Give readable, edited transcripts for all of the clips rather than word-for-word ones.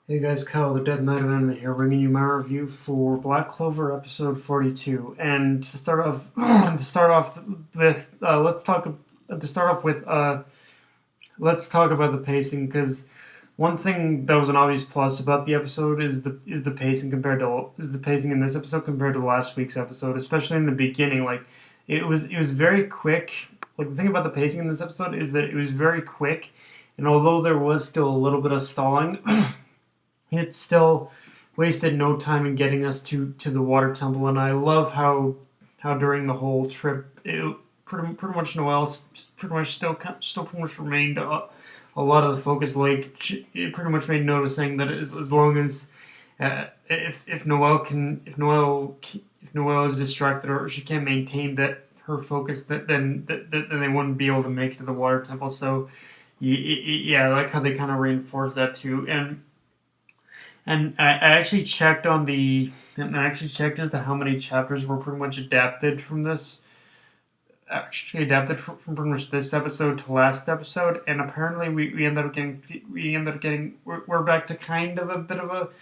Hey guys, Kyle, the Dead Knight of Anime here, bringing you my review for Black Clover episode 42. And to start off, let's talk about the pacing, because one thing that was an obvious plus about the episode is the pacing in this episode compared to last week's episode, especially in the beginning. Like it was very quick. Like the thing about the pacing in this episode is that it was very quick, and although there was still a little bit of stalling. It still wasted no time in getting us to the water temple, and I love how during the whole trip, pretty much Noel pretty much still pretty much remained a lot of the focus. Like it pretty much made note of saying that as long as if Noel is distracted or she can't maintain that her focus, then they wouldn't be able to make it to the water temple. So yeah, I like how they kind of reinforce that too. And I actually checked as to how many chapters were pretty much adapted from this. Actually, adapted from pretty much this episode to last episode, and apparently we're back to kind of a bit of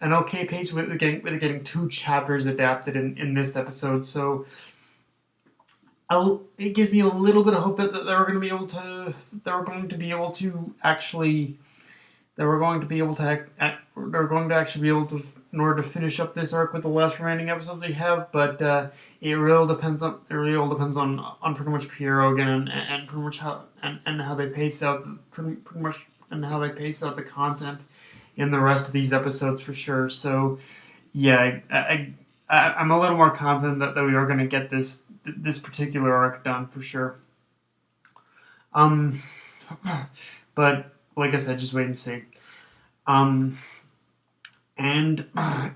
an okay pace with getting two chapters adapted in this episode. So it gives me a little bit of hope that they're going to be able to actually that we're going to be able to they're going to actually be able to, in order to finish up this arc with the last remaining episodes they have. But it really all depends on pretty much Piero again, and pretty much how they pace out pretty much and how they pace out the content in the rest of these episodes for sure. So yeah, I'm a little more confident that we are going to get this particular arc done for sure. Um, but like I said, just wait and see. Um, and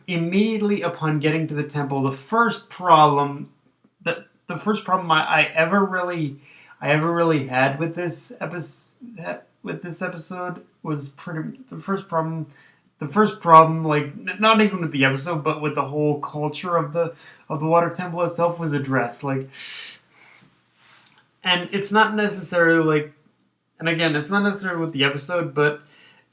immediately upon getting to the temple, the first problem I ever really had with this episode was pretty the first problem, like not even with the episode but with the whole culture of the water temple itself, was addressed. Like, and it's not necessarily like, and again, it's not necessarily with the episode, but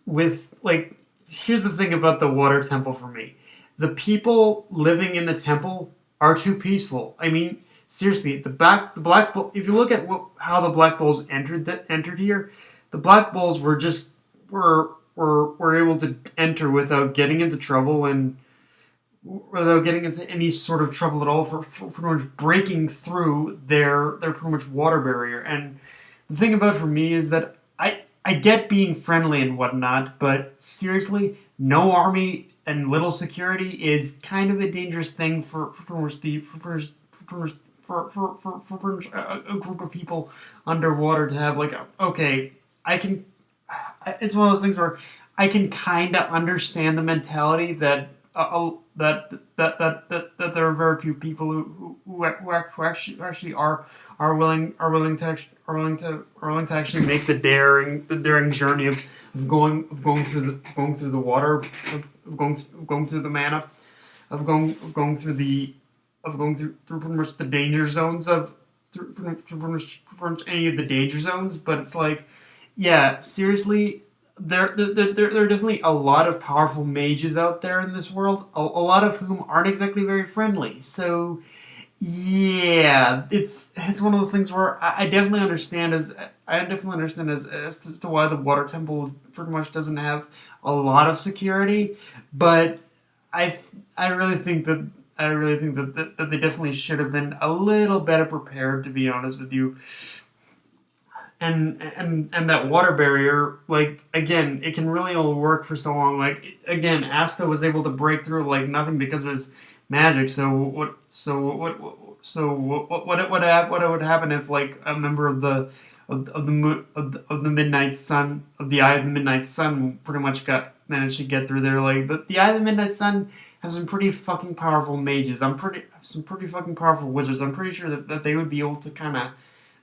with like, here's the thing about the water temple for me: the people living in the temple are too peaceful. I mean, seriously, the black bull. If you look at how the black bulls entered here, the black bulls were able to enter without getting into trouble, and without getting into any sort of trouble at all, for pretty much breaking through their pretty much water barrier. And the thing about it for me is that I get being friendly and whatnot, but seriously, no army and little security is kind of a dangerous thing for a group of people underwater to have. Like, okay, I can. It's one of those things where I can kind of understand the mentality that there are very few people who actually are willing to actually make the daring journey of going through the water, of going through the mana, of going through through pretty much the danger zones of pretty much any of the danger zones. But it's like, yeah, seriously, there are definitely a lot of powerful mages out there in this world, a lot of whom aren't exactly very friendly. So yeah, it's one of those things where I definitely understand as to why the water temple pretty much doesn't have a lot of security, but I I really think that that they definitely should have been a little better prepared, to be honest with you. And that water barrier, like, again, it can really only work for so long. Like, again, Asta was able to break through like nothing because of his magic. What would happen if, like, a member of the Midnight Sun, of the Eye of the Midnight Sun, pretty much got managed to get through there? Like, but the Eye of the Midnight Sun has some pretty fucking powerful mages. Some pretty fucking powerful wizards. I'm pretty sure that they would be able to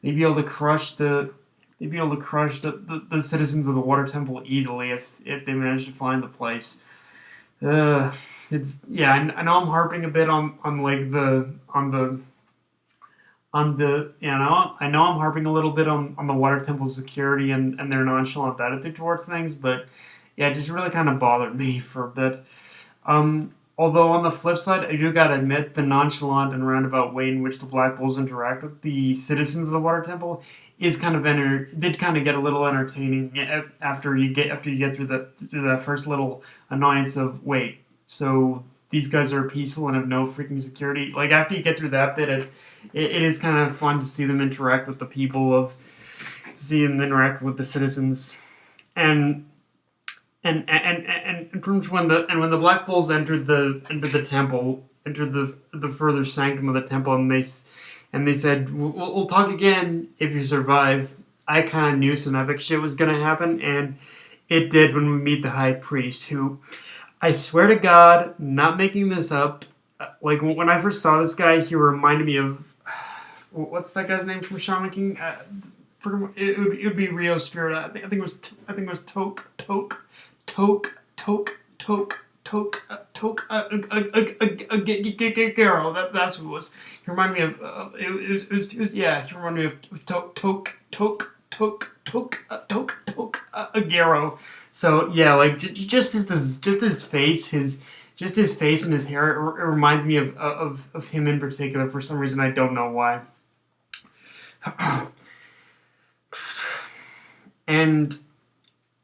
they'd be able to crush the citizens of the Water Temple easily if they manage to find the place. Uh, it's yeah. I know I'm harping a bit on like the you know, I know I'm harping a little bit on the Water Temple security and their nonchalant attitude towards things, but yeah, it just really kind of bothered me for a bit. Although on the flip side, I do gotta admit the nonchalant and roundabout way in which the Black Bulls interact with the citizens of the Water Temple is kind of did kind of get a little entertaining after you get through that first little annoyance of wait, so these guys are peaceful and have no freaking security. Like after you get through that bit, it is kind of fun to see them interact with the people of see them interact with the citizens and and pretty much when the Black Bulls entered the temple, entered the further sanctum of the temple, and they said, we'll talk again if you survive. I kind of knew some epic shit was gonna happen, and it did when we meet the High Priest, who, I swear to God, not making this up, like when I first saw this guy, he reminded me of what's that guy's name from Shaman King? It would be Rio Spirit. I think it was Toke, girl. That's who it was. He reminded me of it was yeah. He reminded me of a Garo. So yeah, like just his face, his face and his hair. It reminds me of him in particular for some reason. I don't know why. And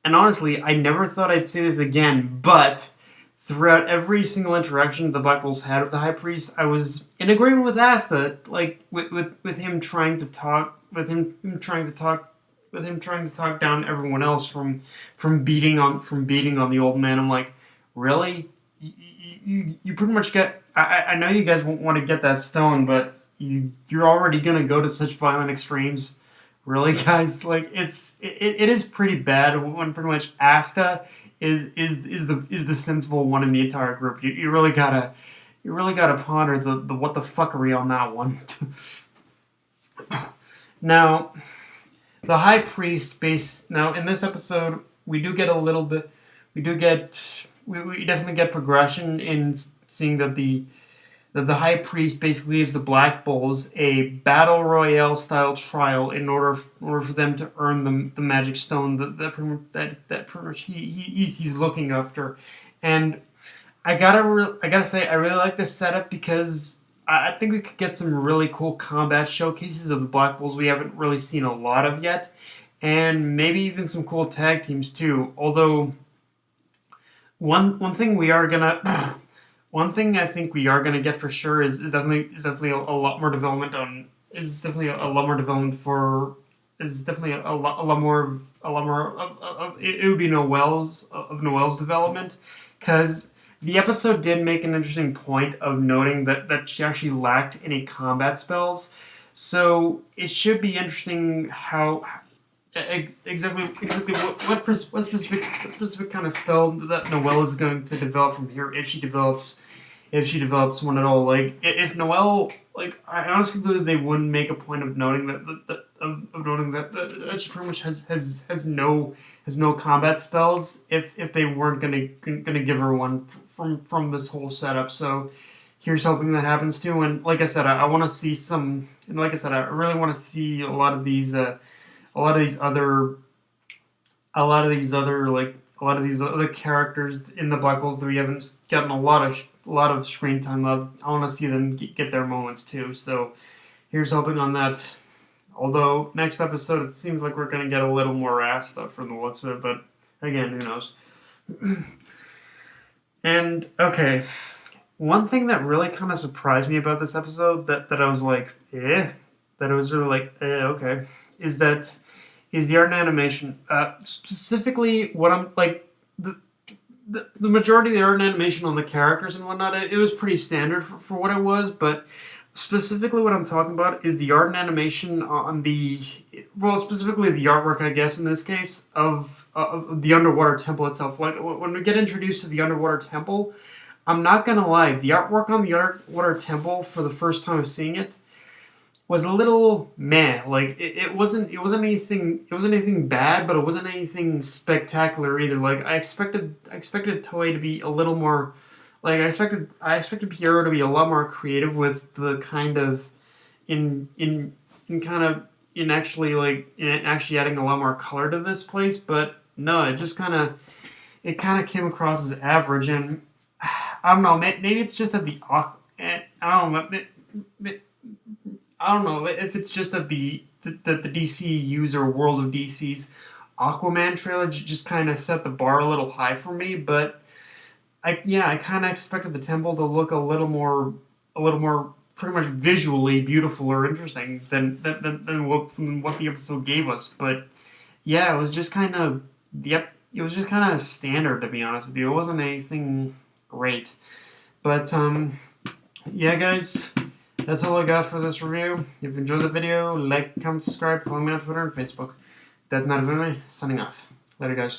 honestly, I never thought I'd say this again, but throughout every single interaction the Black Bulls had with the High Priest, I was in agreement with Asta, like with him trying to talk, with him trying to talk down everyone else from beating on the old man. I'm like, really? You pretty much get. I know you guys won't want to get that stone, but you're already gonna go to such violent extremes. Really, guys, like it is pretty bad when pretty much Asta is the sensible one in the entire group. You really gotta ponder the what the fuckery on that one. Now, the High Priest now in this episode we do get a little bit we definitely get progression in seeing that the High Priest basically gives the Black Bulls a Battle Royale style trial in order for them to earn the Magic Stone that pretty much he's looking after. And I gotta say I really like this setup because I think we could get some really cool combat showcases of the Black Bulls we haven't really seen a lot of yet, and maybe even some cool tag teams too. Although one thing we are gonna one thing I think we are going to get for sure is definitely a lot more development on is definitely a lot more development for is definitely a lot more of it would be Noelle's development, because the episode did make an interesting point of noting that she actually lacked any combat spells, so it should be interesting how exactly what specific kind of spell that Noelle is going to develop from here if she develops one at all. Like if Noelle, like I honestly believe they wouldn't make a point of noting that she pretty much has no combat spells if they weren't gonna give her one from this whole setup. So here's hoping that happens too. And like I said, I want to see some. And like I said, I really want to see a lot of these other characters in the Black Bulls that we haven't gotten a lot of screen time of. I want to see them get their moments too. So here's hoping on that. Although next episode it seems like we're gonna get a little more ass stuff from the looks of it, but again, who knows? And okay, one thing that really kind of surprised me about this episode that I was like, that I was really like, okay, is the art and animation. Specifically, what I'm like, the majority of the art and animation on the characters and whatnot, it was pretty standard for what it was, but specifically what I'm talking about is the art and animation on specifically the artwork, I guess, in this case, of the underwater temple itself. Like, when we get introduced to the underwater temple, I'm not gonna lie, the artwork on the underwater temple, for the first time of seeing it, was a little meh. Like it wasn't anything bad, but it wasn't anything spectacular either. Like I expected Toei to be a little more, like I expected Pierrot to be a lot more creative with the kind of in actually adding a lot more color to this place, but no, it it kind of came across as average, and I don't know. Maybe it's just that I don't know if it's just that the DC user World of DC's Aquaman trailer just kind of set the bar a little high for me, but I kind of expected the temple to look a little more pretty much visually beautiful or interesting than what the episode gave us. But yeah, it was just kind of it was just kind of standard, to be honest with you. It wasn't anything great, but yeah, guys. That's all I got for this review. If you enjoyed the video, like, comment, subscribe, follow me on Twitter and Facebook. That's not me, signing off. Later, guys.